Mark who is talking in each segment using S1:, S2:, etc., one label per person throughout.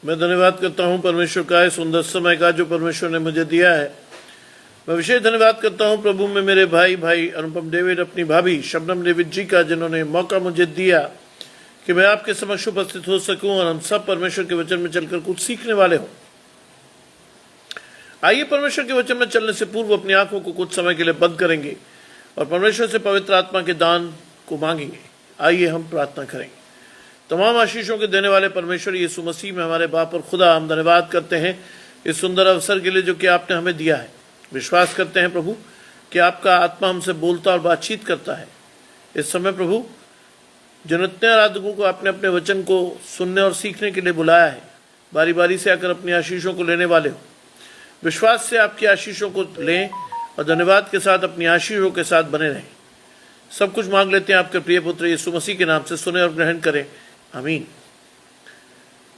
S1: मैं धन्यवाद करता हूं परमेश्वर का इस सुंदर समय का जो परमेश्वर ने मुझे दिया है। मैं विशेष धन्यवाद करता हूं प्रभु में मेरे भाई अनुपम डेविड, अपनी भाभी शबनम डेविड जी का, जिन्होंने मौका मुझे दिया कि मैं आपके समक्ष उपस्थित हो सकूं और हम सब परमेश्वर के वचन में चलकर कुछ सीखने वाले हों। आइए परमेश्वर के वचन में चलने से पूर्व अपनी आंखों को कुछ समय के लिए बंद करेंगे और परमेश्वर से पवित्र आत्मा के दान को मांगेंगे। आइए हम प्रार्थना करेंगे। तमाम आशीषों के देने वाले परमेश्वर यीशु मसीह में हमारे बाप और खुदा, हम धन्यवाद करते हैं इस सुंदर अवसर के लिए जो कि आपने हमें दिया है। विश्वास करते हैं प्रभु कि आपका आत्मा हमसे बोलता और बातचीत करता है। इस समय प्रभु जिन इतने आराधकों को आपने अपने वचन को सुनने और सीखने के लिए बुलाया है, बारी बारी से आकर अपनी आशीषों को लेने वाले हो, विश्वास से आपकी आशीषों को लें और धन्यवाद के साथ अपनी आशीषों के साथ बने रहें। सब कुछ मांग लेते हैं आपके प्रिय पुत्र यीशु मसीह के नाम से, सुने और ग्रहण करें, आमीन।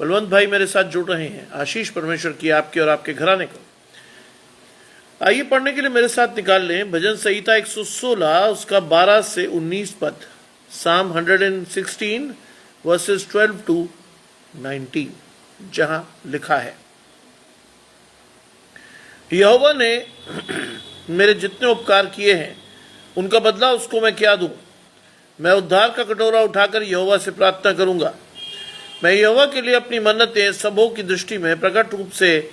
S1: बलवंत भाई मेरे साथ जुड़ रहे हैं। आशीष परमेश्वर की आपके और आपके घराने को। आइए पढ़ने के लिए मेरे साथ निकाल लें भजन संहिता 116 उसका 12 से 19 पद। साम 116 वर्सेस 12 to 19, जहां लिखा है, यहोवा ने मेरे जितने उपकार किए हैं उनका बदला उसको मैं क्या दूं। मैं उद्धार का कटोरा उठाकर यहोवा से प्रार्थना करूंगा। मैं यहोवा के लिए अपनी मन्नतें सबों की दृष्टि में प्रकट रूप से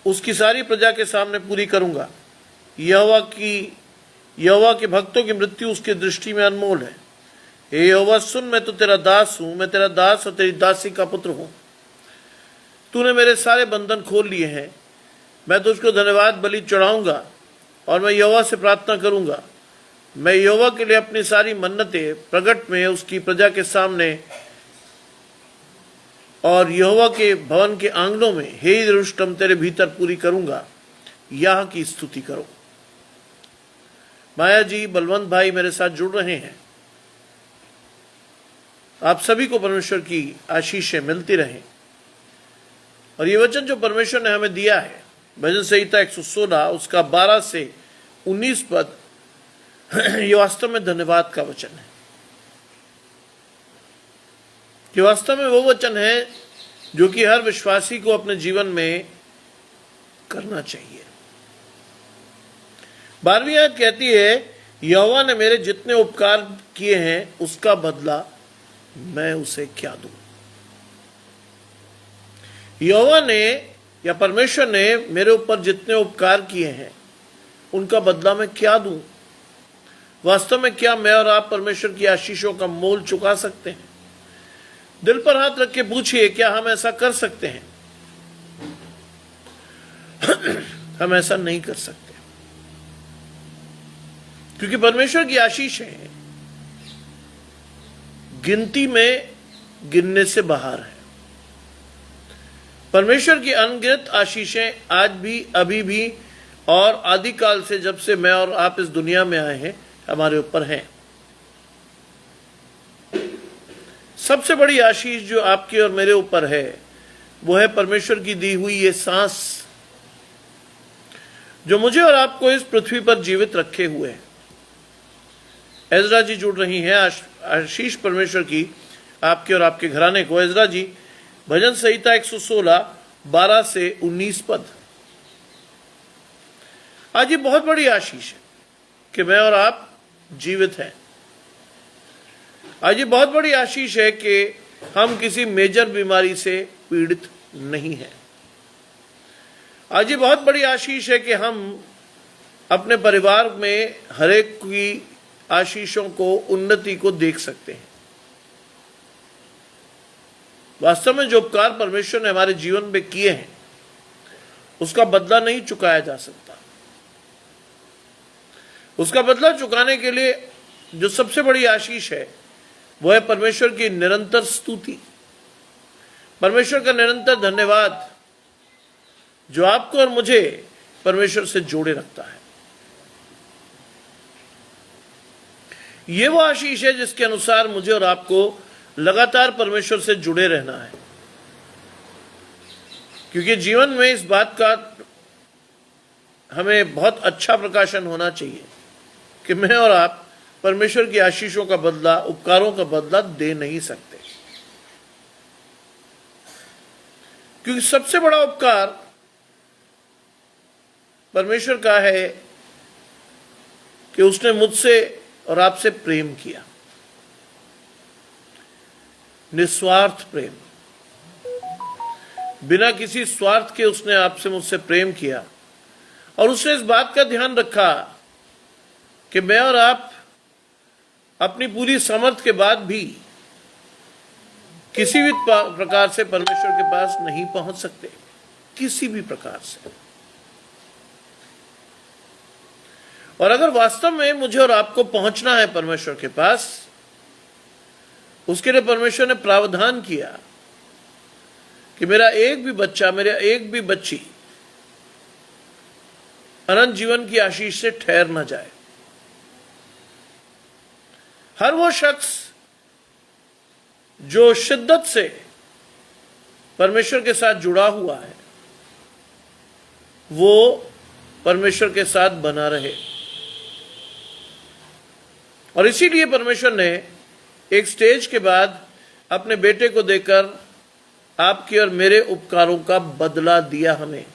S1: उसकी सारी प्रजा के सामने पूरी करूंगा। यहोवा के भक्तों की मृत्यु उसकी दृष्टि में अनमोल है। हे यहोवा सुन, मैं तो तेरा दास हूं, मैं तेरा दास और तेरी दासी का पुत्र हूं। तूने मेरे सारे बंधन खोल लिए हैं। मैं तुझको धन्यवाद बलि चढ़ाऊंगा और मैं यहोवा से प्रार्थना करूंगा। मैं यहोवा के लिए अपनी सारी मन्नतें प्रगट में उसकी प्रजा के सामने और यहोवा के भवन के आंगनों में हे यरूशलेम तेरे भीतर पूरी करूंगा। यह की स्तुति करो। माया जी, बलवंत भाई मेरे साथ जुड़ रहे हैं। आप सभी को परमेश्वर की आशीषें मिलती रहें। और ये वचन जो परमेश्वर ने हमें दिया है, भजन संहिता 116 उसका 12 से 19 पद, ये वास्तव में धन्यवाद का वचन है। ये वास्तव में वो वचन है जो कि हर विश्वासी को अपने जीवन में करना चाहिए। 12वीं आयत कहती है, यहोवा ने मेरे जितने उपकार किए हैं उसका बदला मैं उसे क्या दूं। यहोवा ने या परमेश्वर ने मेरे ऊपर जितने उपकार किए हैं उनका बदला मैं क्या दूं। वास्तव में क्या मैं और आप परमेश्वर की आशीषों का मोल चुका सकते हैं? दिल पर हाथ रख के पूछिए, क्या हम ऐसा कर सकते हैं? हम ऐसा नहीं कर सकते, क्योंकि परमेश्वर की आशीषें गिनती में गिनने से बाहर है। परमेश्वर की अनगिनत आशीषें आज भी, अभी भी और आदिकाल से, जब से मैं और आप इस दुनिया में आए हैं, हमारे ऊपर हैं। सबसे बड़ी आशीष जो आपके और मेरे ऊपर है वो है परमेश्वर की दी हुई ये सांस जो मुझे और आपको इस पृथ्वी पर जीवित रखे हुए है। एजरा जी जुड़ रही हैं। आशीष परमेश्वर की आपके और आपके घराने को। एजरा जी, भजन संहिता 116 12 से 19 पद। आज ये बहुत बड़ी आशीष है कि मैं और आप जीवित हैं। आज ये बहुत बड़ी आशीष है कि हम किसी मेजर बीमारी से पीड़ित नहीं हैं। आज ये बहुत बड़ी आशीष है कि हम अपने परिवार में हर एक की आशीषों को, उन्नति को देख सकते हैं। वास्तव में जो उपकार परमेश्वर ने हमारे जीवन में किए हैं उसका बदला नहीं चुकाया जा सकता। उसका बदला चुकाने के लिए जो सबसे बड़ी आशीष है वो है परमेश्वर की निरंतर स्तुति, परमेश्वर का निरंतर धन्यवाद जो आपको और मुझे परमेश्वर से जोड़े रखता है। ये वो आशीष है जिसके अनुसार मुझे और आपको लगातार परमेश्वर से जुड़े रहना है, क्योंकि जीवन में इस बात का हमें बहुत अच्छा प्रकाशन होना चाहिए कि मैं और आप परमेश्वर की आशीषों का बदला, उपकारों का बदला दे नहीं सकते। क्योंकि सबसे बड़ा उपकार परमेश्वर का है कि उसने मुझसे और आपसे प्रेम किया, निस्वार्थ प्रेम, बिना किसी स्वार्थ के उसने आपसे मुझसे प्रेम किया। और उसने इस बात का ध्यान रखा कि मैं और आप अपनी पूरी सामर्थ के बाद भी किसी भी प्रकार से परमेश्वर के पास नहीं पहुंच सकते, किसी भी प्रकार से। और अगर वास्तव में मुझे और आपको पहुंचना है परमेश्वर के पास, उसके लिए परमेश्वर ने प्रावधान किया कि मेरा एक भी बच्चा, मेरा एक भी बच्ची अनंत जीवन की आशीष से ठहर न जाए। हर वो शख्स जो शिद्दत से परमेश्वर के साथ जुड़ा हुआ है, वो परमेश्वर के साथ बना रहे। और इसीलिए परमेश्वर ने एक स्टेज के बाद अपने बेटे को देकर आपके और मेरे उपकारों का बदला दिया हमें।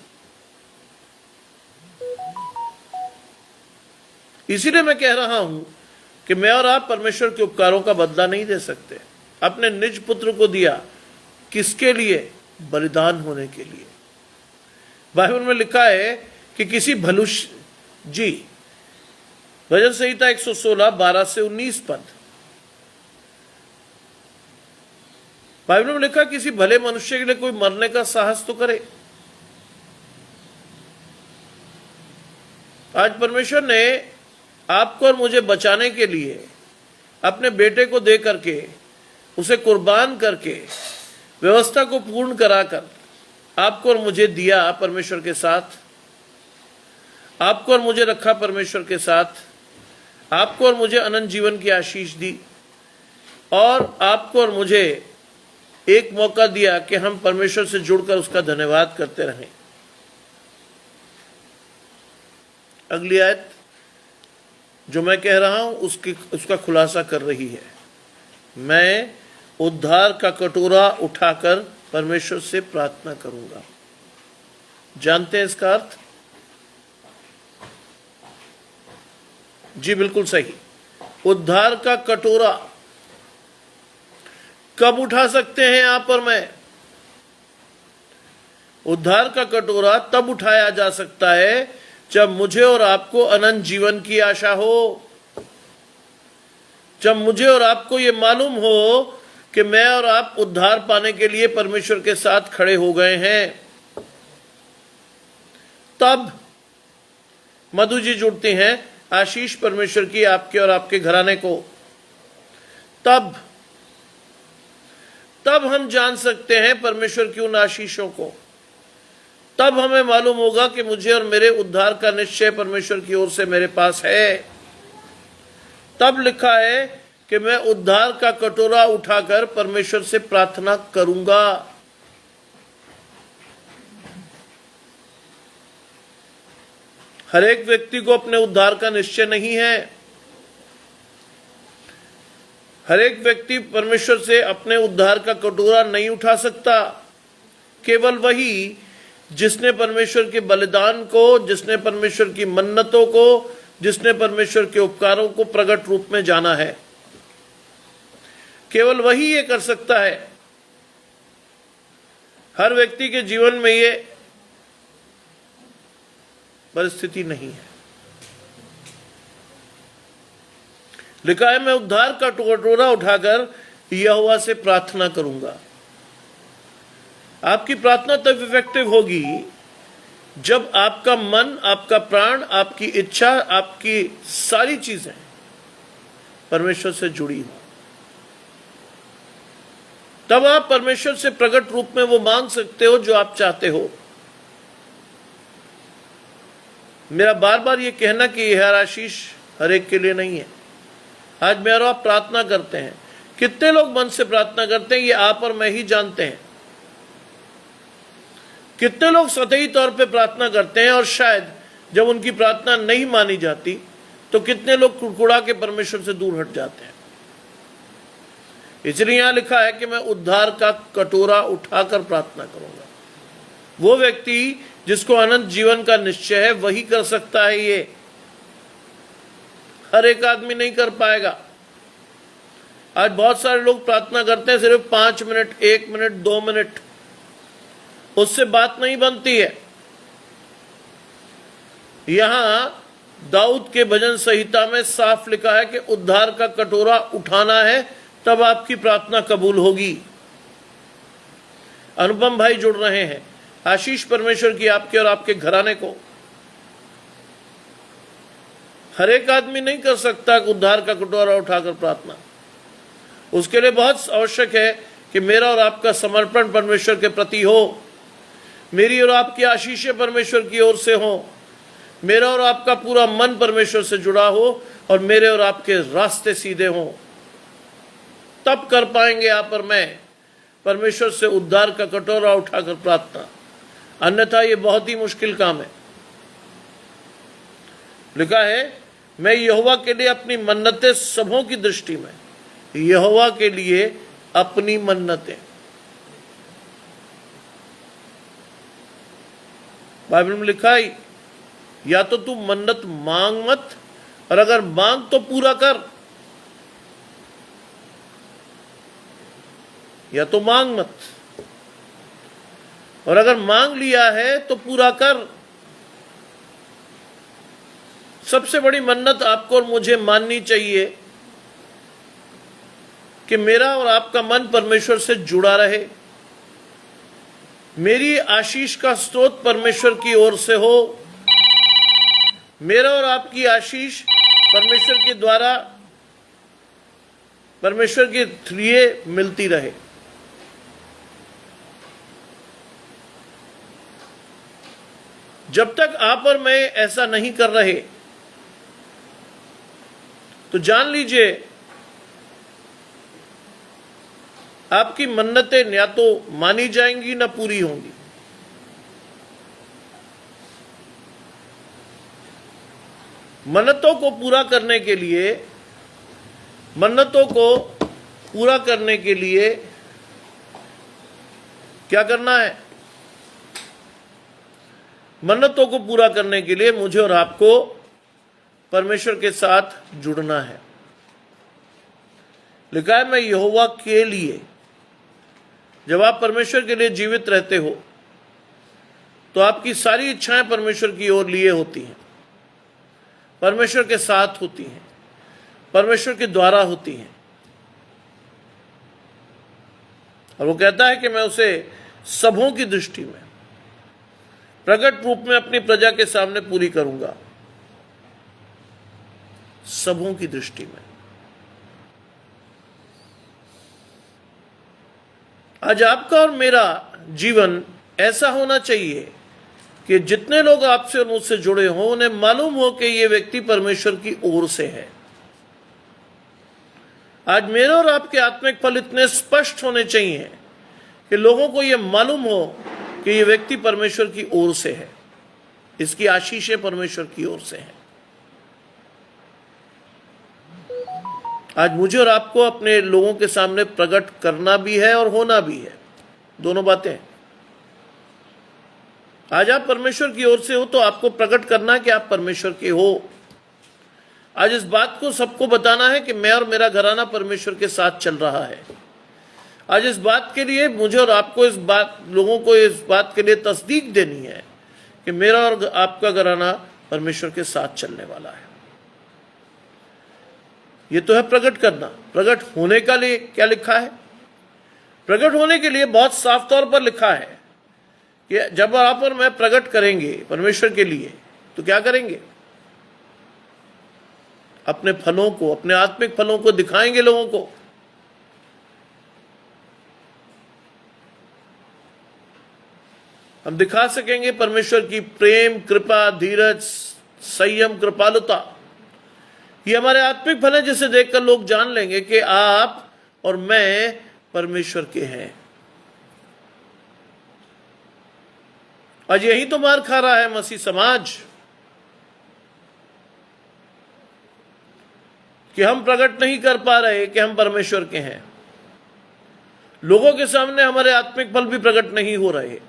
S1: इसीलिए मैं कह रहा हूं कि मैं और आप परमेश्वर के उपकारों का बदला नहीं दे सकते। अपने निज पुत्र को दिया, किसके लिए? बलिदान होने के लिए। बाइबल में लिखा है कि किसी भजन संहिता 116 12 से 19 पद, बाइबल में लिखा किसी भले मनुष्य के लिए कोई मरने का साहस तो करे। आज परमेश्वर ने आपको और मुझे बचाने के लिए अपने बेटे को दे करके, उसे कुर्बान करके, व्यवस्था को पूर्ण कराकर आपको और मुझे दिया परमेश्वर के साथ, आपको और मुझे रखा परमेश्वर के साथ, आपको और मुझे अनंत जीवन की आशीष दी, और आपको और मुझे एक मौका दिया कि हम परमेश्वर से जुड़कर उसका धन्यवाद करते रहें। अगली आयत जो मैं कह रहा हूं उसका खुलासा कर रही है। मैं उद्धार का कटोरा उठाकर परमेश्वर से प्रार्थना करूंगा। जानते हैं इसका अर्थ? जी बिल्कुल सही। उद्धार का कटोरा कब उठा सकते हैं आप और मैं? उद्धार का कटोरा तब उठाया जा सकता है जब मुझे और आपको अनंत जीवन की आशा हो, जब मुझे और आपको ये मालूम हो कि मैं और आप उद्धार पाने के लिए परमेश्वर के साथ खड़े हो गए हैं। तब मधु जी जुड़ती हैं, आशीष परमेश्वर की आपके और आपके घराने को। तब हम जान सकते हैं परमेश्वर की उन आशीषों को। तब हमें मालूम होगा कि मुझे और मेरे उद्धार का निश्चय परमेश्वर की ओर से मेरे पास है। तब लिखा है कि मैं उद्धार का कटोरा उठाकर परमेश्वर से प्रार्थना करूंगा। हर एक व्यक्ति को अपने उद्धार का निश्चय नहीं है। हर एक व्यक्ति परमेश्वर से अपने उद्धार का कटोरा नहीं उठा सकता। केवल वही जिसने परमेश्वर के बलिदान को, जिसने परमेश्वर की मन्नतों को, जिसने परमेश्वर के उपकारों को प्रकट रूप में जाना है, केवल वही ये कर सकता है। हर व्यक्ति के जीवन में ये परिस्थिति नहीं है। लिखा है मैं उद्धार का कटोरा उठाकर यहोवा से प्रार्थना करूंगा। आपकी प्रार्थना तब इफेक्टिव होगी जब आपका मन, आपका प्राण, आपकी इच्छा, आपकी सारी चीजें परमेश्वर से जुड़ी हो। तब आप परमेश्वर से प्रकट रूप में वो मांग सकते हो जो आप चाहते हो। मेरा बार बार ये कहना कि यह आशीष हर एक के लिए नहीं है। आज मैं और आप प्रार्थना करते हैं, कितने लोग मन से प्रार्थना करते हैं ये आप और मैं ही जानते हैं। कितने लोग सतही तौर पे प्रार्थना करते हैं और शायद जब उनकी प्रार्थना नहीं मानी जाती तो कितने लोग कुड़कुड़ा के परमेश्वर से दूर हट जाते हैं। इसलिए यहां लिखा है कि मैं उद्धार का कटोरा उठाकर प्रार्थना करूंगा। वो व्यक्ति जिसको अनंत जीवन का निश्चय है वही कर सकता है। ये हर एक आदमी नहीं कर पाएगा। आज बहुत सारे लोग प्रार्थना करते हैं सिर्फ 5 मिनट, 1 मिनट, 2 मिनट, उससे बात नहीं बनती है। यहां दाऊद के भजन संहिता में साफ लिखा है कि उद्धार का कटोरा उठाना है, तब आपकी प्रार्थना कबूल होगी। अनुपम भाई जुड़ रहे हैं। आशीष परमेश्वर की आपके और आपके घराने को। हर एक आदमी नहीं कर सकता उद्धार का कटोरा उठाकर प्रार्थना। उसके लिए बहुत आवश्यक है कि मेरा और आपका समर्पण परमेश्वर के प्रति हो, मेरी और आपकी आशीषें परमेश्वर की ओर से हो, मेरा और आपका पूरा मन परमेश्वर से जुड़ा हो और मेरे और आपके रास्ते सीधे हों। तब कर पाएंगे आप और मैं परमेश्वर से उद्धार का कटोरा उठाकर प्रार्थना, अन्यथा यह बहुत ही मुश्किल काम है। लिखा है, मैं यहोवा के लिए अपनी मन्नतें सबों की दृष्टि में, यहोवा के लिए अपनी मन्नतें। बाइबल में लिखा है, या तो तू मन्नत मांग मत, और अगर मांग तो पूरा कर। या तो मांग मत, और अगर मांग लिया है तो पूरा कर। सबसे बड़ी मन्नत आपको और मुझे माननी चाहिए कि मेरा और आपका मन परमेश्वर से जुड़ा रहे, मेरी आशीष का स्रोत परमेश्वर की ओर से हो, मेरा और आपकी आशीष परमेश्वर के द्वारा, परमेश्वर के लिए मिलती रहे। जब तक आप और मैं ऐसा नहीं कर रहे तो जान लीजिए आपकी मन्नतें या तो मानी जाएंगी ना पूरी होंगी। मन्नतों को पूरा करने के लिए, मन्नतों को पूरा करने के लिए क्या करना है? मन्नतों को पूरा करने के लिए मुझे और आपको परमेश्वर के साथ जुड़ना है। लिखा है, मैं यहोवा के लिए। जब आप परमेश्वर के लिए जीवित रहते हो तो आपकी सारी इच्छाएं परमेश्वर की ओर लिए होती हैं, परमेश्वर के साथ होती हैं, परमेश्वर के द्वारा होती हैं। और वो कहता है कि मैं उसे सबों की दृष्टि में प्रकट रूप में अपनी प्रजा के सामने पूरी करूंगा। सबों की दृष्टि में। आज आपका और मेरा जीवन ऐसा होना चाहिए कि जितने लोग आपसे और मुझसे जुड़े हों उन्हें मालूम हो कि ये व्यक्ति परमेश्वर की ओर से है। आज मेरे और आपके आत्मिक फल इतने स्पष्ट होने चाहिए कि लोगों को यह मालूम हो कि ये व्यक्ति परमेश्वर की ओर से है, इसकी आशीषें परमेश्वर की ओर से है। आज मुझे और आपको अपने लोगों के सामने प्रकट करना भी है और होना भी है, दोनों बातें। आज आप परमेश्वर की ओर से हो तो आपको प्रकट करना कि आप परमेश्वर के हो। आज इस बात को सबको बताना है कि मैं और मेरा घराना परमेश्वर के साथ चल रहा है। आज इस बात के लिए मुझे और आपको लोगों को इस बात के लिए तस्दीक देनी है कि मेरा और आपका घराना परमेश्वर के साथ चलने वाला है। ये तो है प्रकट करना। प्रकट होने का लिए क्या लिखा है? प्रकट होने के लिए बहुत साफ तौर पर लिखा है कि जब आप और मैं प्रकट करेंगे परमेश्वर के लिए तो क्या करेंगे? अपने फलों को, अपने आत्मिक फलों को दिखाएंगे लोगों को। हम दिखा सकेंगे परमेश्वर की प्रेम, कृपा, धीरज, संयम, कृपालुता। ये हमारे आत्मिक फल है जिसे देखकर लोग जान लेंगे कि आप और मैं परमेश्वर के हैं। आज यही तो मार खा रहा है मसीह समाज कि हम प्रकट नहीं कर पा रहे कि हम परमेश्वर के हैं। लोगों के सामने हमारे आत्मिक फल भी प्रकट नहीं हो रहे।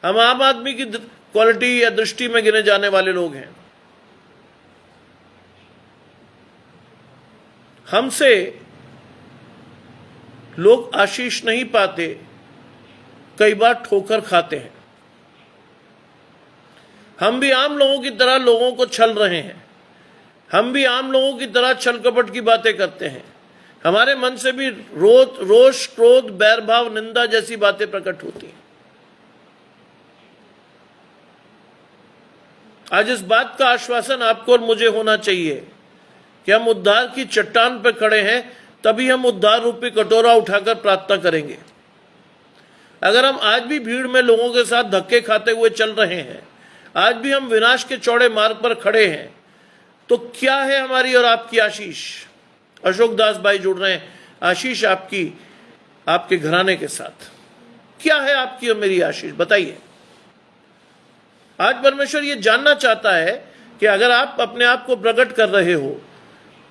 S1: हम आम आदमी की क्वालिटी या दृष्टि में गिने जाने वाले लोग हैं। हमसे लोग आशीष नहीं पाते, कई बार ठोकर खाते हैं। हम भी आम लोगों की तरह लोगों को छल रहे हैं, हम भी आम लोगों की तरह छल कपट की बातें करते हैं। हमारे मन से भी रोष, क्रोध, बैरभाव, निंदा जैसी बातें प्रकट होती हैं। आज इस बात का आश्वासन आपको और मुझे होना चाहिए कि हम उद्धार की चट्टान पर खड़े हैं, तभी हम उद्धार रूपी कटोरा उठाकर प्रार्थना करेंगे। अगर हम आज भी भीड़ में लोगों के साथ धक्के खाते हुए चल रहे हैं, आज भी हम विनाश के चौड़े मार्ग पर खड़े हैं, तो क्या है हमारी और आपकी आशीष? अशोक दास भाई जुड़ रहे हैं, आशीष आपकी आपके घराने के साथ। क्या है आपकी और मेरी आशीष, बताइए। आज परमेश्वर ये जानना चाहता है कि अगर आप अपने आप को प्रकट कर रहे हो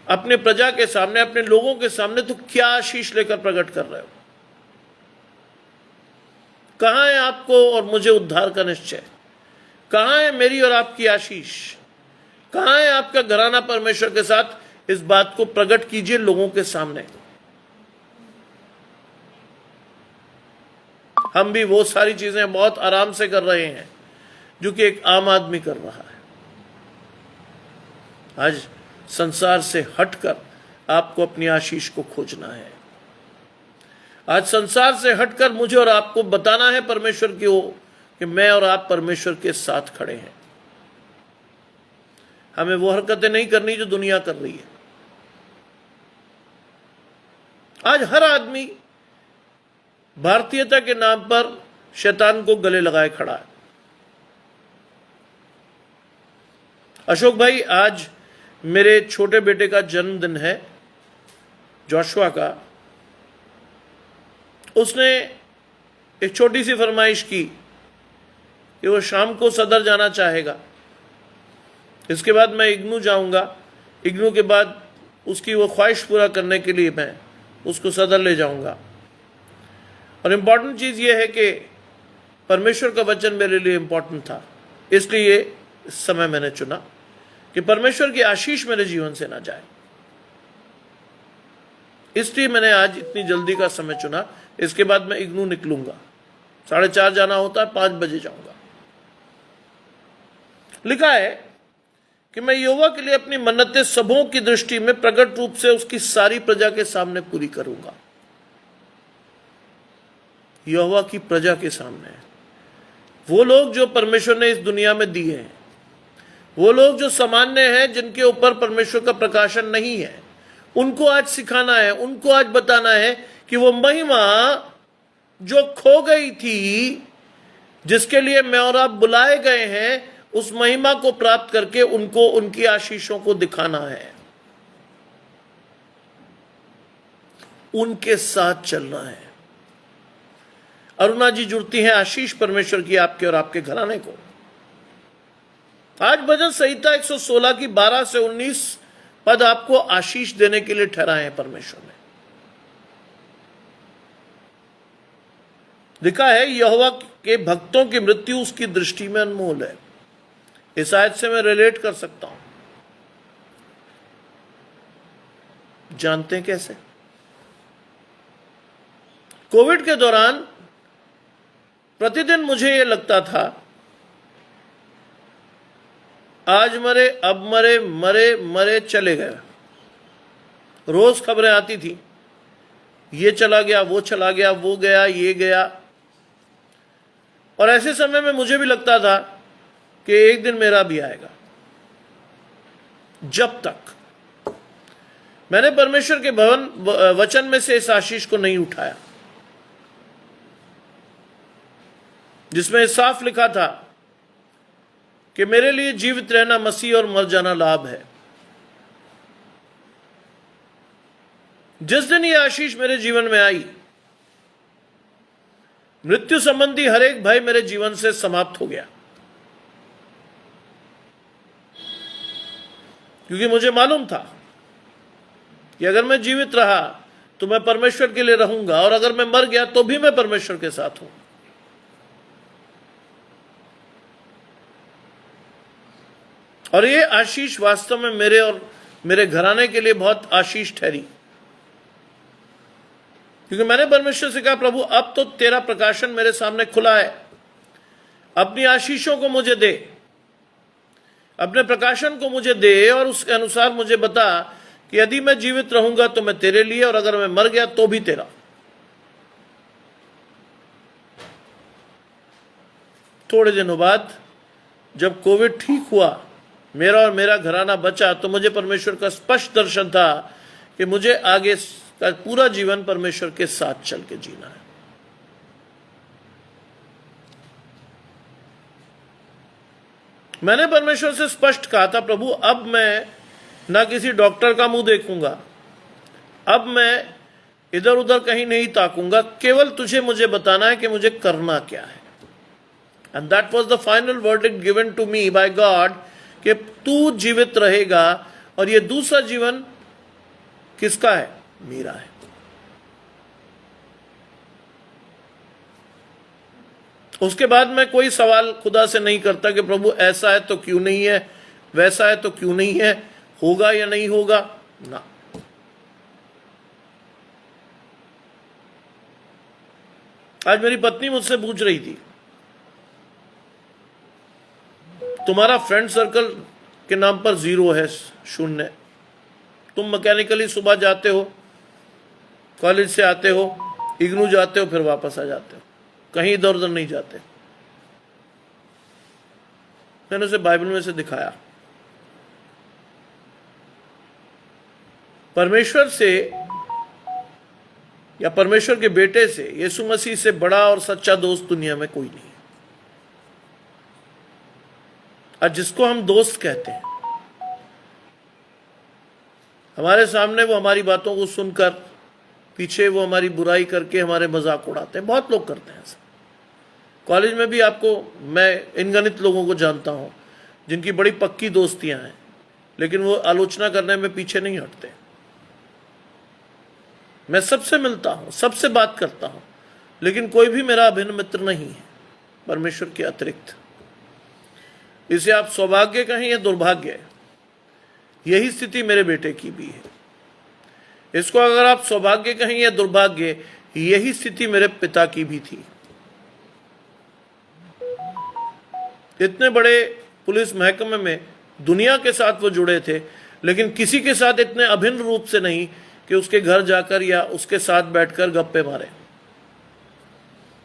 S1: अपने प्रजा के सामने, अपने लोगों के सामने, तो क्या आशीष लेकर प्रकट कर रहे हो? कहां है आपको और मुझे उद्धार का निश्चय? कहां है मेरी और आपकी आशीष? कहां है आपका घराना परमेश्वर के साथ? इस बात को प्रकट कीजिए लोगों के सामने। हम भी वो सारी चीजें बहुत आराम से कर रहे हैं जो कि एक आम आदमी कर रहा है। आज संसार से हटकर आपको अपनी आशीष को खोजना है। आज संसार से हटकर मुझे और आपको बताना है परमेश्वर की ओर कि मैं और आप परमेश्वर के साथ खड़े हैं। हमें वो हरकतें नहीं करनी जो दुनिया कर रही है। आज हर आदमी भारतीयता के नाम पर शैतान को गले लगाए खड़ा है। अशोक भाई, आज मेरे छोटे बेटे का जन्मदिन है, जोशुआ का। उसने एक छोटी सी फरमाइश की कि वो शाम को सदर जाना चाहेगा। इसके बाद मैं इग्नू जाऊंगा, इग्नू के बाद उसकी वो ख्वाहिश पूरा करने के लिए मैं उसको सदर ले जाऊंगा। और इम्पॉर्टेंट चीज़ ये है कि परमेश्वर का वचन मेरे लिए इम्पॉर्टेंट था, इसलिए इस समय मैंने चुना कि परमेश्वर की आशीष मेरे जीवन से ना जाए। इसलिए मैंने आज इतनी जल्दी का समय चुना। इसके बाद मैं इग्नू निकलूंगा, 4:30 जाना होता है, 5 बजे जाऊंगा। लिखा है कि मैं यहोवा के लिए अपनी मन्नतें सबों की दृष्टि में प्रकट रूप से उसकी सारी प्रजा के सामने पूरी करूंगा। यहोवा की प्रजा के सामने, वो लोग जो परमेश्वर ने इस दुनिया में दिए हैं, वो लोग जो सामान्य हैं, जिनके ऊपर परमेश्वर का प्रकाशन नहीं है, उनको आज सिखाना है, उनको आज बताना है कि वो महिमा जो खो गई थी, जिसके लिए मैं और आप बुलाए गए हैं, उस महिमा को प्राप्त करके उनको उनकी आशीषों को दिखाना है, उनके साथ चलना है। अरुणा जी जुड़ती हैं, आशीष परमेश्वर की आपके और आपके घराने को। आज भजन संहिता 116 की 12 से 19 पद आपको आशीष देने के लिए ठहराए हैं परमेश्वर ने। लिखा है, यहोवा के भक्तों की मृत्यु उसकी दृष्टि में अनमोल है। इस आयत से मैं रिलेट कर सकता हूं। जानते हैं कैसे? कोविड के दौरान प्रतिदिन मुझे यह लगता था, आज मरे, अब मरे, मरे मरे चले गए। रोज खबरें आती थी, ये चला गया, वो चला गया, वो गया, ये गया। और ऐसे समय में मुझे भी लगता था कि एक दिन मेरा भी आएगा। जब तक मैंने परमेश्वर के वचन में से इस आशीष को नहीं उठाया, जिसमें साफ लिखा था कि मेरे लिए जीवित रहना मसीह और मर जाना लाभ है। जिस दिन ये आशीष मेरे जीवन में आई, मृत्यु संबंधी हर एक भय मेरे जीवन से समाप्त हो गया, क्योंकि मुझे मालूम था कि अगर मैं जीवित रहा तो मैं परमेश्वर के लिए रहूंगा, और अगर मैं मर गया तो भी मैं परमेश्वर के साथ हूं। और ये आशीष वास्तव में मेरे और मेरे घराने के लिए बहुत आशीष ठहरी, क्योंकि मैंने परमेश्वर से कहा, प्रभु अब तो तेरा प्रकाशन मेरे सामने खुला है, अपनी आशीषों को मुझे दे, अपने प्रकाशन को मुझे दे, और उसके अनुसार मुझे बता कि यदि मैं जीवित रहूंगा तो मैं तेरे लिए, और अगर मैं मर गया तो भी तेरा। थोड़े दिनों बाद जब कोविड ठीक हुआ, मेरा और मेरा घराना बचा, तो मुझे परमेश्वर का स्पष्ट दर्शन था कि मुझे आगे का पूरा जीवन परमेश्वर के साथ चल के जीना है। मैंने परमेश्वर से स्पष्ट कहा था, प्रभु अब मैं ना किसी डॉक्टर का मुंह देखूंगा, अब मैं इधर उधर कहीं नहीं ताकूंगा, केवल तुझे मुझे बताना है कि मुझे करना क्या है। And that was the final verdict given to me by God कि तू जीवित रहेगा, और ये दूसरा जीवन किसका है? मेरा है। उसके बाद मैं कोई सवाल खुदा से नहीं करता कि प्रभु ऐसा है तो क्यों नहीं है, वैसा है तो क्यों नहीं है, होगा या नहीं होगा ना। आज मेरी पत्नी मुझसे पूछ रही थी, तुम्हारा फ्रेंड सर्कल के नाम पर 0 है, 0। तुम मैकेनिकली सुबह जाते हो, कॉलेज से आते हो, इग्नू जाते हो, फिर वापस आ जाते हो, कहीं इधर उधर नहीं जाते। मैंने उसे बाइबल में से दिखाया, परमेश्वर से या परमेश्वर के बेटे से, यीशु मसीह से बड़ा और सच्चा दोस्त दुनिया में कोई नहीं। और जिसको हम दोस्त कहते हैं, हमारे सामने वो हमारी बातों को सुनकर, पीछे वो हमारी बुराई करके हमारे मजाक उड़ाते हैं। बहुत लोग करते हैं ऐसा। कॉलेज में भी आपको, मैं इनगणित लोगों को जानता हूं जिनकी बड़ी पक्की दोस्तियां हैं, लेकिन वो आलोचना करने में पीछे नहीं हटते। मैं सबसे मिलता हूं, सबसे बात करता हूं, लेकिन कोई भी मेरा अभिन्न मित्र नहीं है परमेश्वर के अतिरिक्त। इसे आप सौभाग्य कहें या दुर्भाग्य, यही स्थिति मेरे बेटे की भी है। इसको अगर आप सौभाग्य कहें या दुर्भाग्य, यही स्थिति मेरे पिता की भी थी। इतने बड़े पुलिस महकमे में दुनिया के साथ वो जुड़े थे, लेकिन किसी के साथ इतने अभिन्न रूप से नहीं कि उसके घर जाकर या उसके साथ बैठकर गप्पे मारे।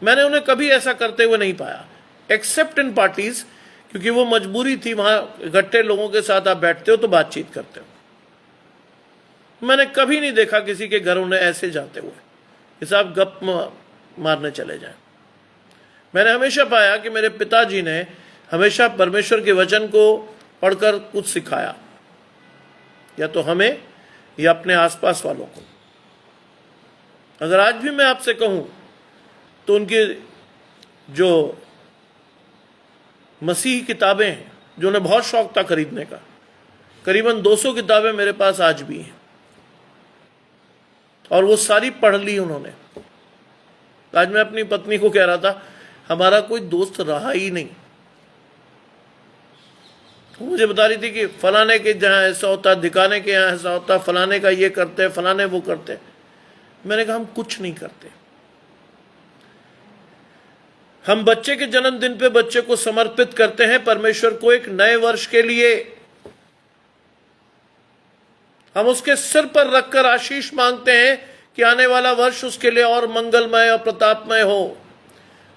S1: मैंने उन्हें कभी ऐसा करते हुए नहीं पाया, एक्सेप्ट इन पार्टीज, क्योंकि वो मजबूरी थी, वहां इकट्ठे लोगों के साथ आप बैठते हो तो बातचीत करते हो। मैंने कभी नहीं देखा किसी के घर उन्हें ऐसे जाते हुए कि साहब गप मारने चले जाएं। मैंने हमेशा पाया कि मेरे पिताजी ने हमेशा परमेश्वर के वचन को पढ़कर कुछ सिखाया, या तो हमें या अपने आसपास वालों को। अगर आज भी मैं आपसे कहूं तो उनकी जो मसीही किताबें हैं, जो उन्हें बहुत शौक था खरीदने का, करीबन 200 किताबें मेरे पास आज भी हैं, और वो सारी पढ़ ली उन्होंने। आज मैं अपनी पत्नी को कह रहा था, हमारा कोई दोस्त रहा ही नहीं। वो मुझे बता रही थी कि फलाने के जहां ऐसा होता, दिखाने के यहाँ ऐसा होता, फलाने का ये करते, फलाने वो करते। मैंने कहा हम कुछ नहीं करते। हम बच्चे के जन्मदिन पे बच्चे को समर्पित करते हैं परमेश्वर को एक नए वर्ष के लिए। हम उसके सिर पर रखकर आशीष मांगते हैं कि आने वाला वर्ष उसके लिए और मंगलमय और प्रतापमय हो।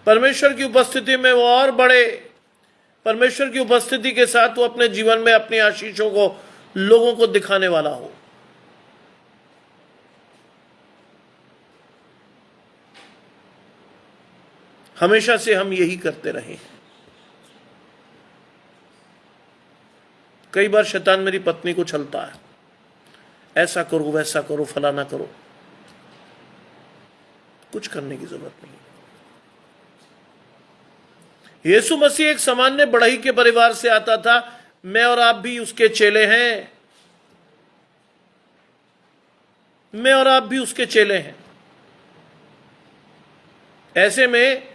S1: परमेश्वर की उपस्थिति में वो और बढ़े, परमेश्वर की उपस्थिति के साथ वो अपने जीवन में अपनी आशीषों को लोगों को दिखाने वाला हो। हमेशा से हम यही करते रहे। कई बार शैतान मेरी पत्नी को छलता है, ऐसा करो, वैसा करो, फलाना करो। कुछ करने की जरूरत नहीं। यीशु मसीह एक सामान्य बढ़ई के परिवार से आता था। मैं और आप भी उसके चेले हैं। मैं और आप भी उसके चेले हैं। ऐसे में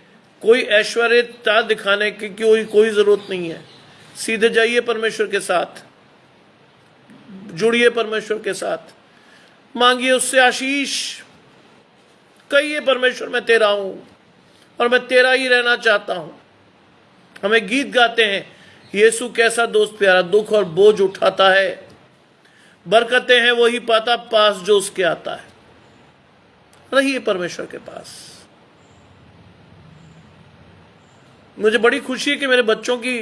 S1: कोई ऐश्वर्यता दिखाने की कोई जरूरत नहीं है, सीधे जाइए परमेश्वर के साथ, जुड़िए परमेश्वर के साथ, मांगिए उससे आशीष, कहिए परमेश्वर मैं तेरा हूं और मैं तेरा ही रहना चाहता हूं। हमें गीत गाते हैं, यीशु कैसा दोस्त प्यारा, दुख और बोझ उठाता है, बरकतें हैं वही पाता पास जो उसके आता है। रहिए परमेश्वर के पास। मुझे बड़ी खुशी है कि मेरे बच्चों की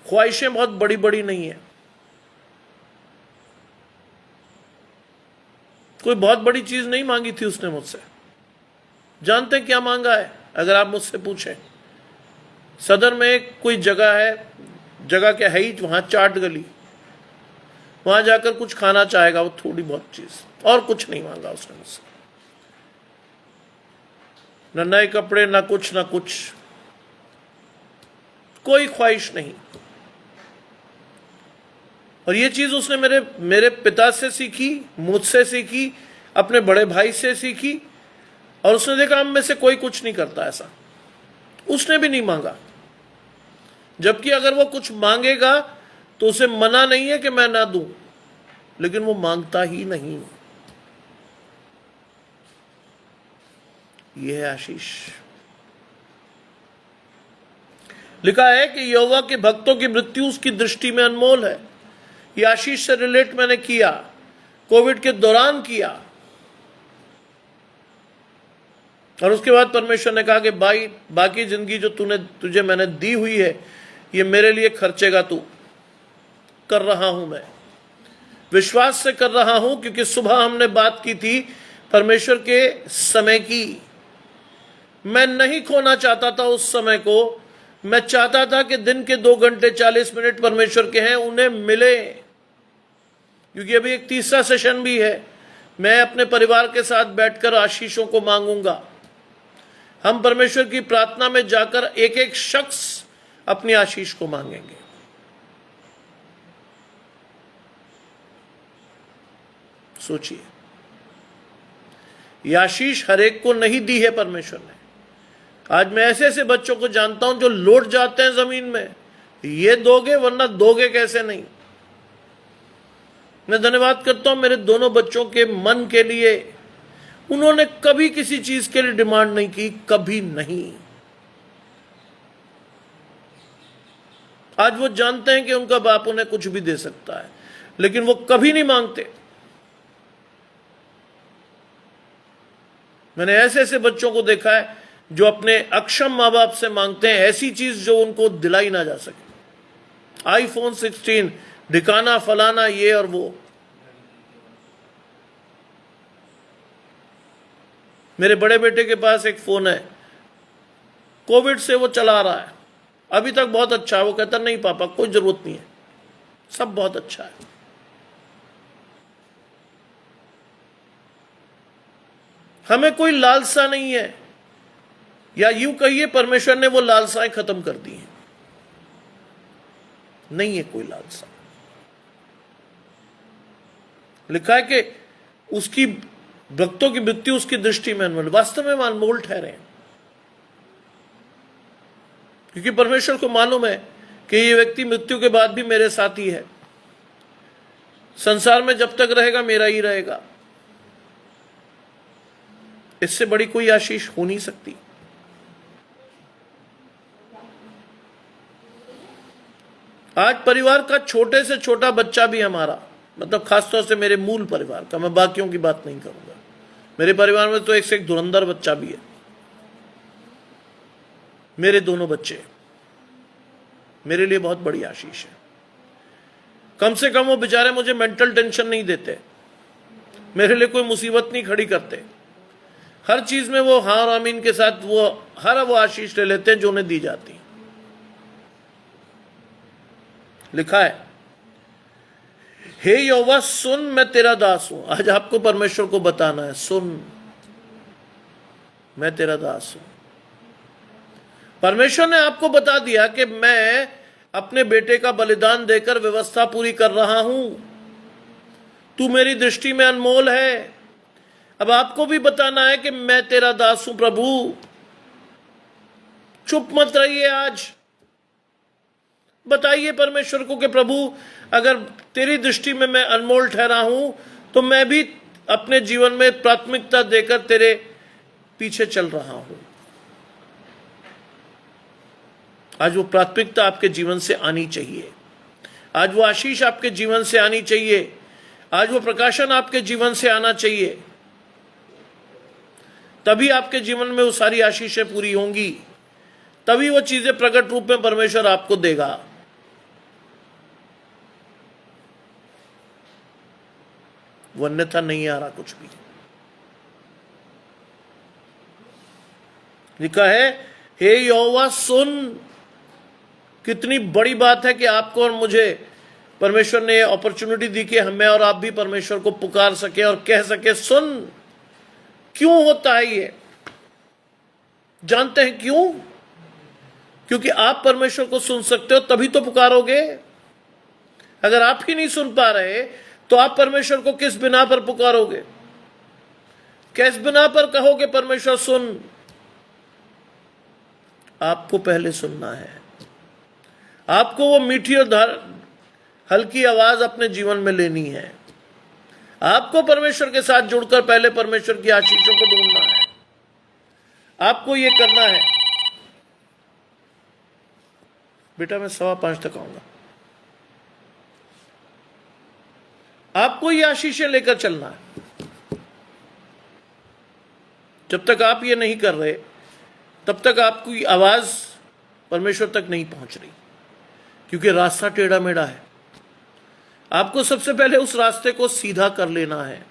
S1: ख्वाहिशें बहुत बड़ी बड़ी नहीं है। कोई बहुत बड़ी चीज नहीं मांगी थी उसने मुझसे। जानते हैं क्या मांगा है? अगर आप मुझसे पूछें, सदर में कोई जगह है, जगह क्या है ही, वहां चाट गली, वहां जाकर कुछ खाना चाहेगा वो, थोड़ी बहुत चीज, और कुछ नहीं मांगा उसने मुझसे। न नए कपड़े, ना कुछ ना कुछ, कोई ख्वाहिश नहीं। और ये चीज उसने मेरे पिता से सीखी, मुझसे सीखी, अपने बड़े भाई से सीखी, और उसने देखा हम में से कोई कुछ नहीं करता ऐसा। उसने भी नहीं मांगा, जबकि अगर वो कुछ मांगेगा तो उसे मना नहीं है कि मैं ना दूं, लेकिन वो मांगता ही नहीं। यह है आशीष। लिखा है कि यहोवा के भक्तों की मृत्यु उसकी दृष्टि में अनमोल है। यह आशीष से रिलेट मैंने किया, कोविड के दौरान किया, और उसके बाद परमेश्वर ने कहा कि भाई बाकी जिंदगी जो तुझे मैंने दी हुई है, ये मेरे लिए खर्चेगा तू। कर रहा हूं मैं, विश्वास से कर रहा हूं, क्योंकि सुबह हमने बात की थी परमेश्वर के समय की। मैं नहीं खोना चाहता था उस समय को। मैं चाहता था कि दिन के 2 घंटे 40 मिनट परमेश्वर के हैं उन्हें मिले, क्योंकि अभी एक तीसरा सेशन भी है। मैं अपने परिवार के साथ बैठकर आशीषों को मांगूंगा। हम परमेश्वर की प्रार्थना में जाकर एक एक शख्स अपनी आशीष को मांगेंगे। सोचिए, यह आशीष हर एक को नहीं दी है परमेश्वर ने। आज मैं ऐसे ऐसे बच्चों को जानता हूं जो लौट जाते हैं जमीन में, ये दोगे वरना दोगे कैसे नहीं। मैं धन्यवाद करता हूं मेरे दोनों बच्चों के मन के लिए। उन्होंने कभी किसी चीज के लिए डिमांड नहीं की, कभी नहीं। आज वो जानते हैं कि उनका बाप उन्हें कुछ भी दे सकता है, लेकिन वो कभी नहीं मांगते। मैंने ऐसे ऐसे बच्चों को देखा है जो अपने अक्षम मां बाप से मांगते हैं ऐसी चीज जो उनको दिलाई ना जा सके। आईफोन 16, ढिकाना फलाना, ये और वो। मेरे बड़े बेटे के पास एक फोन है, कोविड से वो चला रहा है, अभी तक बहुत अच्छा है। वो कहता नहीं पापा कोई जरूरत नहीं है, सब बहुत अच्छा है। हमें कोई लालसा नहीं है, या यूं कहिए परमेश्वर ने वो लालसाएं खत्म कर दी हैं। नहीं है कोई लालसा। लिखा है कि उसकी भक्तों की मृत्यु उसकी दृष्टि में अनमोल, वास्तव में अनमोल ठहरे हैं, क्योंकि परमेश्वर को मालूम है कि ये व्यक्ति मृत्यु के बाद भी मेरे साथ ही है। संसार में जब तक रहेगा मेरा ही रहेगा। इससे बड़ी कोई आशीष हो नहीं सकती। आज परिवार का छोटे से छोटा बच्चा भी हमारा, मतलब खासतौर से मेरे मूल परिवार का, मैं बाकियों की बात नहीं करूंगा, मेरे परिवार में तो एक से एक धुरंधर बच्चा भी है। मेरे दोनों बच्चे मेरे लिए बहुत बड़ी आशीष है। कम से कम वो बेचारे मुझे मेंटल टेंशन नहीं देते, मेरे लिए कोई मुसीबत नहीं खड़ी करते। हर चीज में वो हाँ और आमीन के साथ वो आशीष ले लेते हैं जो उन्हें दी जाती है। लिखा है, हे यहोवा सुन, मैं तेरा दास हूं। आज आपको परमेश्वर को बताना है, सुन मैं तेरा दास हूं। परमेश्वर ने आपको बता दिया कि मैं अपने बेटे का बलिदान देकर व्यवस्था पूरी कर रहा हूं, तू मेरी दृष्टि में अनमोल है। अब आपको भी बताना है कि मैं तेरा दास हूं प्रभु। चुप मत रहिए आज, बताइए परमेश्वर को कि प्रभु, अगर तेरी दृष्टि में मैं अनमोल ठहरा हूं तो मैं भी अपने जीवन में प्राथमिकता देकर तेरे पीछे चल रहा हूं। आज वो प्राथमिकता आपके जीवन से आनी चाहिए, आज वो आशीष आपके जीवन से आनी चाहिए, आज वो प्रकाशन आपके जीवन से आना चाहिए। तभी आपके जीवन में वो सारी आशीषें पूरी होंगी, तभी वो चीजें प्रकट रूप में परमेश्वर आपको देगा। वो अन्यथा नहीं आ रहा कुछ भी। लिखा है, हे यहोवा सुन। कितनी बड़ी बात है कि आपको और मुझे परमेश्वर ने अपॉर्चुनिटी दी कि हमें और आप भी परमेश्वर को पुकार सके और कह सके सुन। क्यों होता है ये? जानते हैं क्यों? क्योंकि आप परमेश्वर को सुन सकते हो तभी तो पुकारोगे। अगर आप ही नहीं सुन पा रहे तो आप परमेश्वर को किस बिना पर पुकारोगे? किस बिना पर कहोगे परमेश्वर सुन? आपको पहले सुनना है। आपको वो मीठी और हल्की आवाज अपने जीवन में लेनी है। आपको परमेश्वर के साथ जुड़कर पहले परमेश्वर की आशीषों को ढूंढना है। आपको ये करना है। बेटा मैं 5:15 तक आऊंगा। आपको ये आशीषें लेकर चलना है। जब तक आप ये नहीं कर रहे तब तक आपकी आवाज परमेश्वर तक नहीं पहुंच रही, क्योंकि रास्ता टेढ़ा मेढ़ा है। आपको सबसे पहले उस रास्ते को सीधा कर लेना है।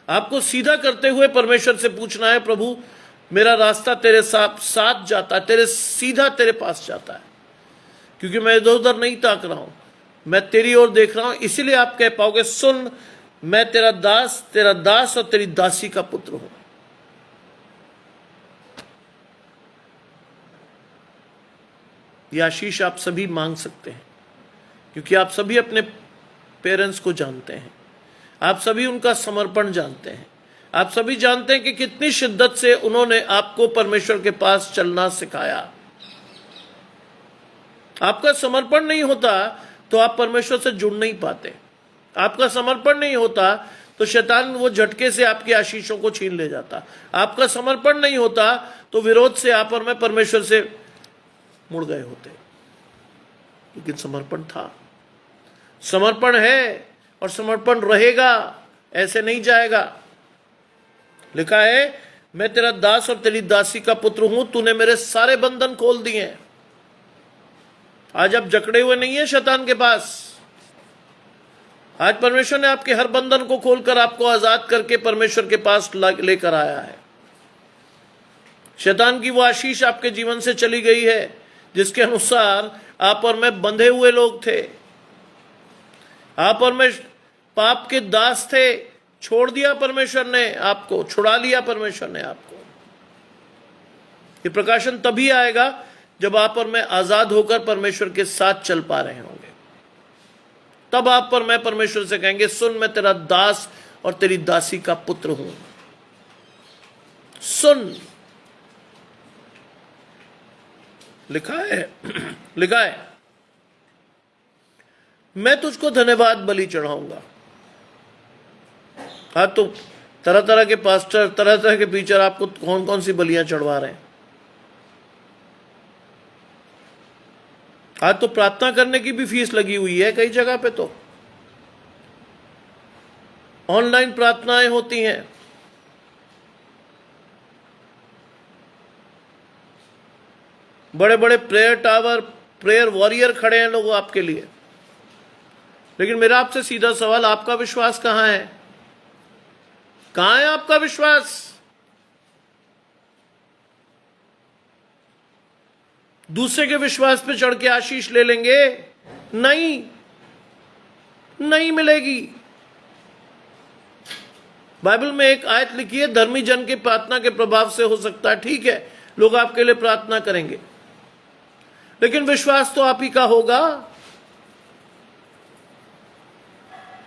S1: आपको सीधा करते हुए परमेश्वर से पूछना है, प्रभु मेरा रास्ता तेरे साथ जाता है, तेरे सीधा तेरे पास जाता है, क्योंकि मैं इधर उधर नहीं ताक रहा हूं, मैं तेरी ओर देख रहा हूं। इसीलिए आप कह पाओगे सुन, मैं तेरा दास और तेरी दासी का पुत्र हूं। यह आशीष आप सभी मांग सकते हैं, क्योंकि आप सभी अपने पेरेंट्स को जानते हैं, आप सभी उनका समर्पण जानते हैं, आप सभी जानते हैं कि कितनी शिद्दत से उन्होंने आपको परमेश्वर के पास चलना सिखाया। आपका समर्पण नहीं होता तो आप परमेश्वर से जुड़ नहीं पाते। आपका समर्पण नहीं होता तो शैतान वो झटके से आपकी आशीषों को छीन ले जाता। आपका समर्पण नहीं होता तो विरोध से आप और मैं परमेश्वर से मुड़ गए होते। लेकिन समर्पण था, समर्पण है और समर्पण रहेगा, ऐसे नहीं जाएगा। लिखा है, मैं तेरा दास और तेरी दासी का पुत्र हूं, तूने मेरे सारे बंधन खोल दिए हैं। आज आप जकड़े हुए नहीं है शैतान के पास। आज परमेश्वर ने आपके हर बंधन को खोलकर आपको आजाद करके परमेश्वर के पास लेकर आया है। शैतान की वो आशीष आपके जीवन से चली गई है जिसके अनुसार आप और मैं बंधे हुए लोग थे। आप और मैं पाप के दास थे, छोड़ दिया परमेश्वर ने आपको, छुड़ा लिया परमेश्वर ने आपको। ये प्रकाशन तभी आएगा जब आप और मैं आजाद होकर परमेश्वर के साथ चल पा रहे होंगे। तब आप और मैं परमेश्वर से कहेंगे सुन, मैं तेरा दास और तेरी दासी का पुत्र हूं, सुन। लिखा है मैं तुझको धन्यवाद बलि चढ़ाऊंगा। आज तो तरह तरह के पास्टर, तरह तरह के टीचर आपको कौन कौन सी बलियां चढ़वा रहे हैं। आज तो प्रार्थना करने की भी फीस लगी हुई है कई जगह पे, तो ऑनलाइन प्रार्थनाएं होती हैं। बड़े बड़े प्रेयर टावर, प्रेयर वॉरियर खड़े हैं लोग आपके लिए। लेकिन मेरा आपसे सीधा सवाल, आपका विश्वास कहां है? कहां है आपका विश्वास? दूसरे के विश्वास पे चढ़ के आशीष ले लेंगे? नहीं मिलेगी। बाइबल में एक आयत लिखी है, धर्मी जन के प्रार्थना के प्रभाव से हो सकता है। ठीक है, लोग आपके लिए प्रार्थना करेंगे, लेकिन विश्वास तो आप ही का होगा।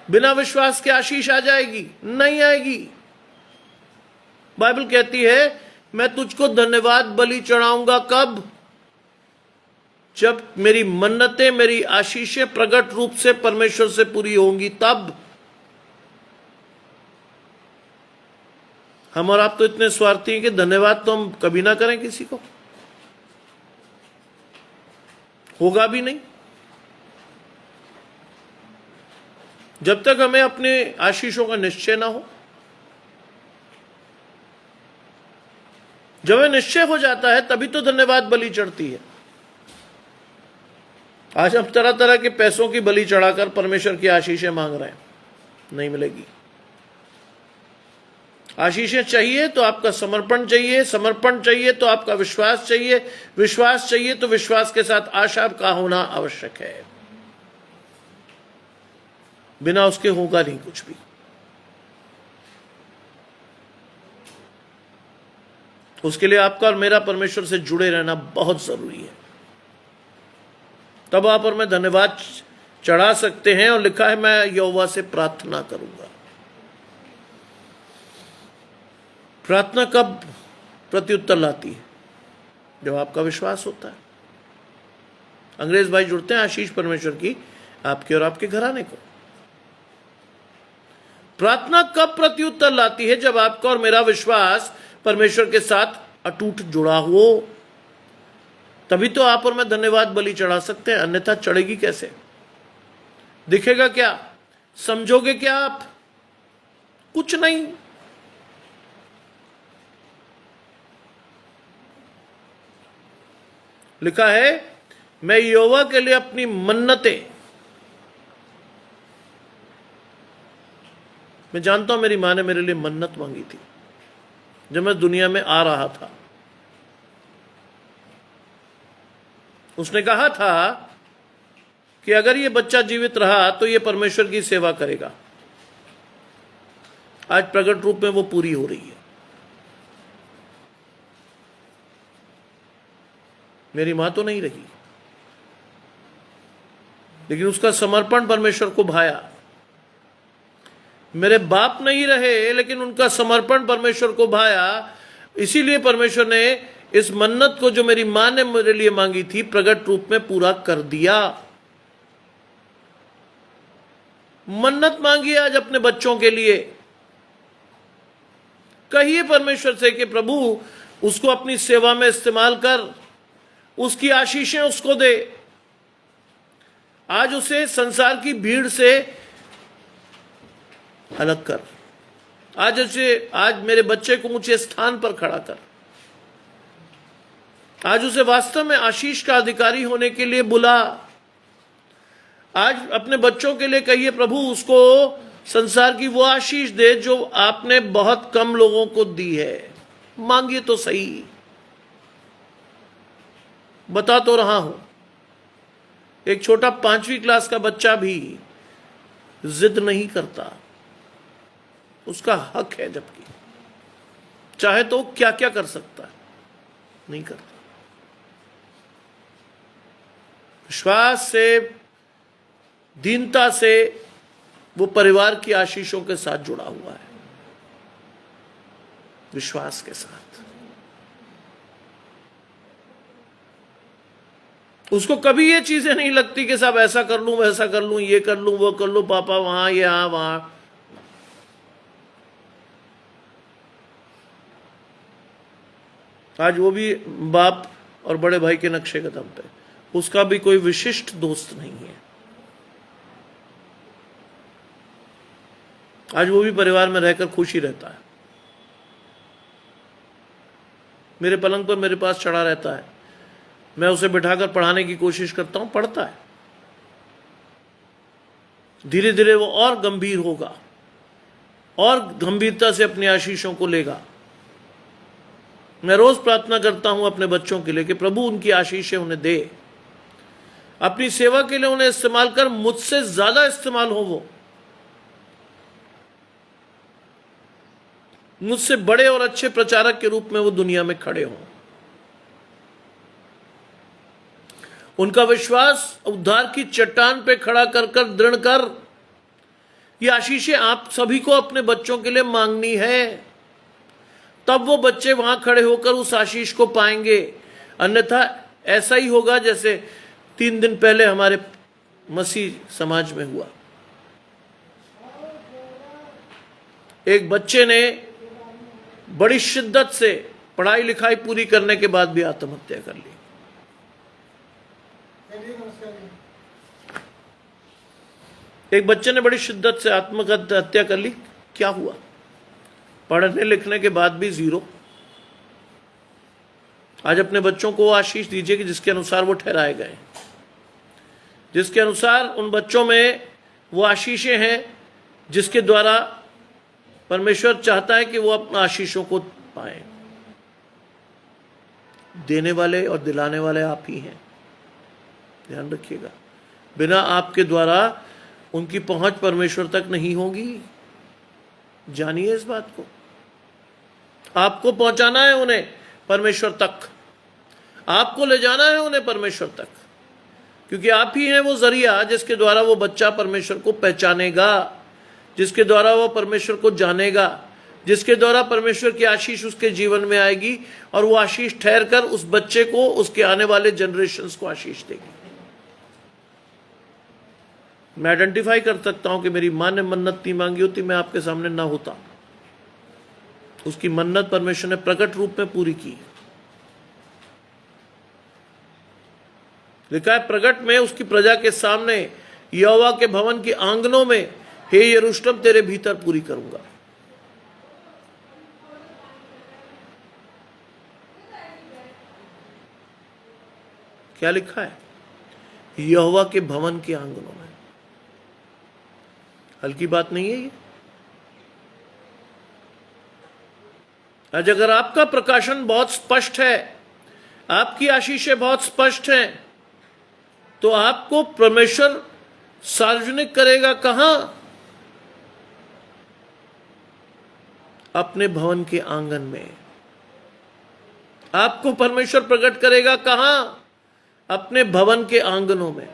S1: बिना विश्वास के आशीष आ जाएगी? नहीं आएगी। बाइबल कहती है मैं तुझको धन्यवाद बलि चढ़ाऊंगा। कब? जब मेरी मन्नतें, मेरी आशीषें प्रकट रूप से परमेश्वर से पूरी होंगी, तब हम और आप तो इतने स्वार्थी हैं कि धन्यवाद तो हम कभी ना करें किसी को, होगा भी नहीं। जब तक हमें अपने आशीषों का निश्चय ना हो। जब हमें निश्चय हो जाता है तभी तो धन्यवाद बलि चढ़ती है। आज हम तरह तरह के पैसों की बलि चढ़ाकर परमेश्वर की आशीषें मांग रहे हैं, नहीं मिलेगी। आशीषें चाहिए तो आपका समर्पण चाहिए, समर्पण चाहिए तो आपका विश्वास चाहिए, विश्वास चाहिए तो विश्वास के साथ आशा का होना आवश्यक है। बिना उसके होगा नहीं कुछ भी। उसके लिए आपका और मेरा परमेश्वर से जुड़े रहना बहुत जरूरी है। तब आप और मैं धन्यवाद चढ़ा सकते हैं। और लिखा है, मैं यहोवा से प्रार्थना करूंगा। प्रार्थना कब प्रत्युत्तर लाती है? जब आपका विश्वास होता है। अंग्रेज भाई जुड़ते हैं, आशीष परमेश्वर की आपके और आपके घराने को। प्रार्थना कब प्रत्युत्तर लाती है? जब आपका और मेरा विश्वास परमेश्वर के साथ अटूट जुड़ा हो, तभी तो आप और मैं धन्यवाद बलि चढ़ा सकते हैं। अन्यथा चढ़ेगी कैसे? दिखेगा क्या? समझोगे क्या आप? कुछ नहीं। लिखा है, मैं यहोवा के लिए अपनी मन्नतें, मैं जानता हूं मेरी मां ने मेरे लिए मन्नत मांगी थी जब मैं दुनिया में आ रहा था। उसने कहा था कि अगर ये बच्चा जीवित रहा तो ये परमेश्वर की सेवा करेगा। आज प्रकट रूप में वो पूरी हो रही है। मेरी मां तो नहीं रही, लेकिन उसका समर्पण परमेश्वर को भाया। मेरे बाप नहीं रहे, लेकिन उनका समर्पण परमेश्वर को भाया। इसीलिए परमेश्वर ने इस मन्नत को जो मेरी मां ने मेरे लिए मांगी थी, प्रकट रूप में पूरा कर दिया। मन्नत मांगी आज अपने बच्चों के लिए। कहिए परमेश्वर से कि प्रभु उसको अपनी सेवा में इस्तेमाल कर, उसकी आशीषें उसको दे। आज उसे संसार की भीड़ से अलग कर। आज मेरे बच्चे को ऊंचे स्थान पर खड़ा कर। आज उसे वास्तव में आशीष का अधिकारी होने के लिए बुला। आज अपने बच्चों के लिए कहिए, प्रभु उसको संसार की वो आशीष दे जो आपने बहुत कम लोगों को दी है। मांगिए तो सही। बता तो रहा हूं, एक छोटा 5वीं क्लास का बच्चा भी जिद नहीं करता। उसका हक है, जबकि चाहे तो क्या क्या कर सकता है, नहीं करता। विश्वास से, दीनता से वो परिवार की आशीषों के साथ जुड़ा हुआ है। विश्वास के साथ उसको कभी ये चीजें नहीं लगती कि साहब ऐसा कर लूं, वैसा कर लूं, ये कर लूं, वो कर लूं, पापा वहां, यहां, वहां। आज वो भी बाप और बड़े भाई के नक्शे कदम पे, उसका भी कोई विशिष्ट दोस्त नहीं है। आज वो भी परिवार में रहकर खुशी रहता है। मेरे पलंग पर मेरे पास चढ़ा रहता है। मैं उसे बिठाकर पढ़ाने की कोशिश करता हूं, पढ़ता है। धीरे धीरे वो और गंभीर होगा और गंभीरता से अपनी आशीषों को लेगा। मैं रोज प्रार्थना करता हूं अपने बच्चों के लिए कि प्रभु उनकी आशीषें उन्हें दे। अपनी सेवा के लिए उन्हें इस्तेमाल कर, मुझसे ज्यादा इस्तेमाल हो वो। मुझसे बड़े और अच्छे प्रचारक के रूप में वो दुनिया में खड़े हों। उनका विश्वास उद्धार की चट्टान पे खड़ा कर कर दृढ़ कर। ये आशीषें आप सभी को अपने बच्चों के लिए मांगनी है। तब वो बच्चे वहां खड़े होकर उस आशीष को पाएंगे। अन्यथा ऐसा ही होगा जैसे 3 दिन पहले हमारे मसीह समाज में हुआ। एक बच्चे ने बड़ी शिद्दत से पढ़ाई लिखाई पूरी करने के बाद भी आत्महत्या कर ली। एक बच्चे ने बड़ी शिद्दत से आत्महत्या कर ली। क्या हुआ? पढ़ने लिखने के बाद भी 0। आज अपने बच्चों को आशीष दीजिए कि जिसके अनुसार वो ठहराए गए, जिसके अनुसार उन बच्चों में वो आशीषें हैं जिसके द्वारा परमेश्वर चाहता है कि वो अपने आशीषों को पाए। देने वाले और दिलाने वाले आप ही हैं, ध्यान रखिएगा। बिना आपके द्वारा उनकी पहुंच परमेश्वर तक नहीं होगी। जानिए इस बात को। आपको पहुंचाना है उन्हें परमेश्वर तक, आपको ले जाना है उन्हें परमेश्वर तक, क्योंकि आप ही हैं वो जरिया जिसके द्वारा वो बच्चा परमेश्वर को पहचानेगा, जिसके द्वारा वो परमेश्वर को जानेगा, जिसके द्वारा परमेश्वर की आशीष उसके जीवन में आएगी और वो आशीष ठहर कर उस बच्चे को, उसके आने वाले जनरेशंस को आशीष देगी। मैं आइडेंटिफाई कर सकता हूं कि मेरी मां ने मन्नत नहीं मांगी होती, मैं आपके सामने ना होता। उसकी मन्नत परमेश्वर ने प्रकट रूप में पूरी की। लिखा है प्रकट में उसकी प्रजा के सामने यहोवा के भवन के आंगनों में, हे यरूशलेम तेरे भीतर पूरी करूंगा। क्या लिखा है? यहोवा के भवन के आंगनों में। हल्की बात नहीं है ये। आज अगर आपका प्रकाशन बहुत स्पष्ट है, आपकी आशीषें बहुत स्पष्ट हैं, तो आपको परमेश्वर सार्वजनिक करेगा कहां? अपने भवन के आंगन में। आपको परमेश्वर प्रकट करेगा कहां? अपने भवन के आंगनों में।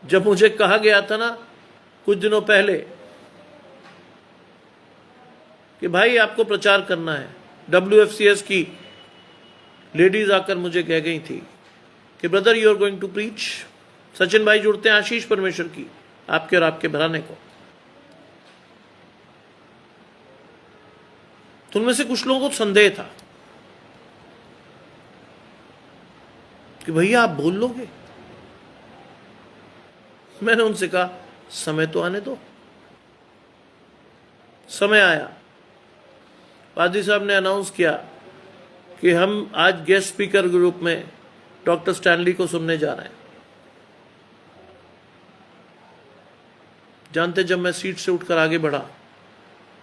S1: जब मुझे कहा गया था ना कुछ दिनों पहले कि भाई आपको प्रचार करना है, WFCS की लेडीज आकर मुझे कह गई थी कि brother you are going to preach. Sachin भाई जुड़ते हैं आशीष परमेश्वर की आपके और आपके घराने को। तो उनमें से कुछ लोगों को संदेह था कि भैया आप बोल लोगे। मैंने उनसे कहा समय तो आने दो। समय आया, पादी साहब ने अनाउंस किया कि हम आज गेस्ट स्पीकर के रूप में डॉक्टर स्टैनली को सुनने जा रहे हैं। जानते, जब मैं सीट से उठकर आगे बढ़ा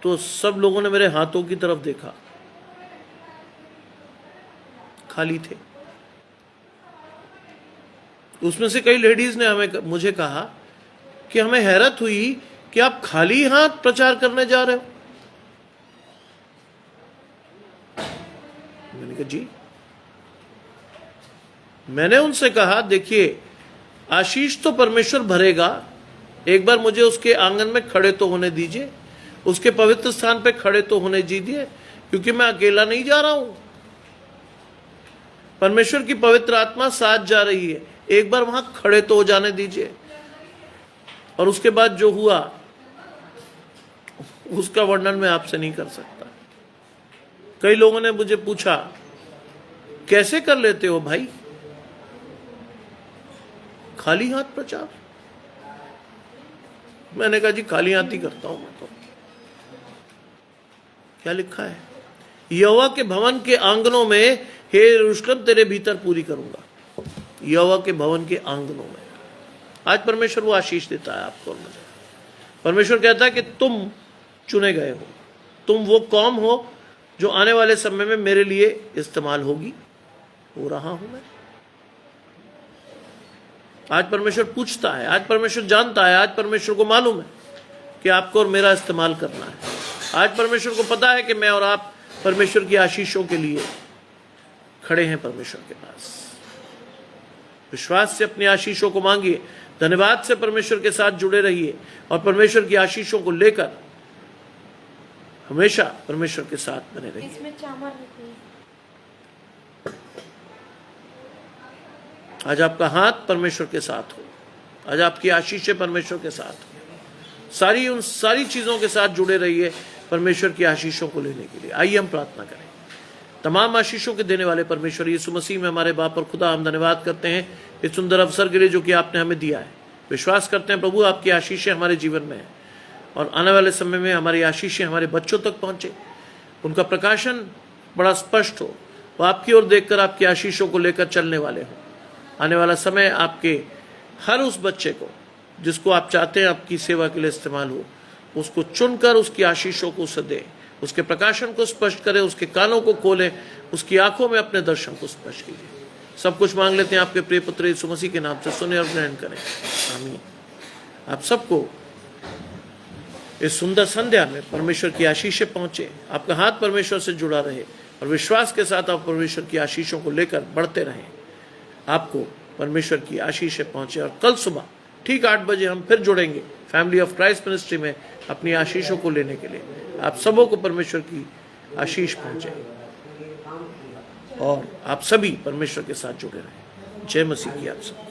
S1: तो सब लोगों ने मेरे हाथों की तरफ देखा, खाली थे। उसमें से कई लेडीज ने मुझे कहा कि हमें हैरत हुई कि आप खाली हाथ प्रचार करने जा रहे हो। मैंने कहा जी। मैंने उनसे कहा देखिए आशीष तो परमेश्वर भरेगा, एक बार मुझे उसके आंगन में खड़े तो होने दीजिए, उसके पवित्र स्थान पे खड़े तो होने दीजिए, क्योंकि मैं अकेला नहीं जा रहा हूं। परमेश्वर की पवित्र आत्मा साथ जा रही है, एक बार वहां खड़े तो हो जाने दीजिए। और उसके बाद जो हुआ उसका वर्णन मैं आपसे नहीं कर सकता। कई लोगों ने मुझे पूछा कैसे कर लेते हो भाई खाली हाथ प्रचार। मैंने कहा जी खाली हाथ ही करता हूं मैं तो। क्या लिखा है? यहोवा के भवन के आंगनों में, हे यरूशलेम तेरे भीतर पूरी करूंगा। यहोवा के भवन के आंगनों में आज परमेश्वर वो आशीष देता है आपको और मुझे। परमेश्वर कहता है कि तुम चुने गए हो, तुम वो कौम हो जो आने वाले समय में मेरे लिए इस्तेमाल होगी। हो रहा हूं मैं। आज परमेश्वर पूछता है, आज परमेश्वर जानता है, आज परमेश्वर को मालूम है कि आपको और मेरा इस्तेमाल करना है। आज परमेश्वर को पता है कि मैं और आप परमेश्वर की आशीषों के लिए खड़े हैं परमेश्वर के पास। विश्वास से अपनी आशीषों को मांगिए, धन्यवाद से परमेश्वर के साथ जुड़े रहिए और परमेश्वर की आशीषों को लेकर हमेशा परमेश्वर के साथ बने रहिए।
S2: इसमें चामर रखिए।
S1: आज आपका हाथ परमेश्वर के साथ हो, आज आपकी आशीषें परमेश्वर के साथ हो। उन सारी चीज़ों के साथ जुड़े रहिए परमेश्वर की आशीषों को लेने के लिए। आइए हम प्रार्थना करें। तमाम आशीषों के देने वाले परमेश्वर यीशु मसीह में हमारे बाप और खुदा, हम धन्यवाद करते हैं इस सुंदर अवसर के लिए जो कि आपने हमें दिया है। विश्वास करते हैं प्रभु आपकी आशीषें हमारे जीवन में है और आने वाले समय में हमारी आशीषें हमारे बच्चों तक पहुँचे, उनका प्रकाशन बड़ा स्पष्ट हो, वो आपकी ओर देखकर आपकी आशीषों को लेकर चलने वाले हों। आने वाला समय आपके हर उस बच्चे को जिसको आप चाहते हैं आपकी सेवा के लिए इस्तेमाल हो, उसको चुनकर उसकी आशीषों को उसे दें, उसके प्रकाशन को स्पष्ट करें, उसके कानों को खोलें, उसकी आंखों में अपने दर्शन को स्पष्ट कीजिए। सब कुछ मांग लेते हैं आपके प्रिय पुत्र यीशु मसीह के नाम से, सुने और ग्रहण करें, आमीन। आप सबको इस सुंदर संध्या में परमेश्वर की आशीषें पहुंचे, आपका हाथ परमेश्वर से जुड़ा रहे और विश्वास के साथ आप परमेश्वर की आशीषों को लेकर बढ़ते रहें। आपको परमेश्वर की आशीषें पहुंचे और कल सुबह ठीक 8 बजे हम फिर जुड़ेंगे फैमिली ऑफ क्राइस्ट मिनिस्ट्री में अपनी आशीषों को लेने के लिए। आप सबों को परमेश्वर की आशीष पहुंचे और आप सभी परमेश्वर के साथ जुड़े रहें। जय मसीह की आप सबको।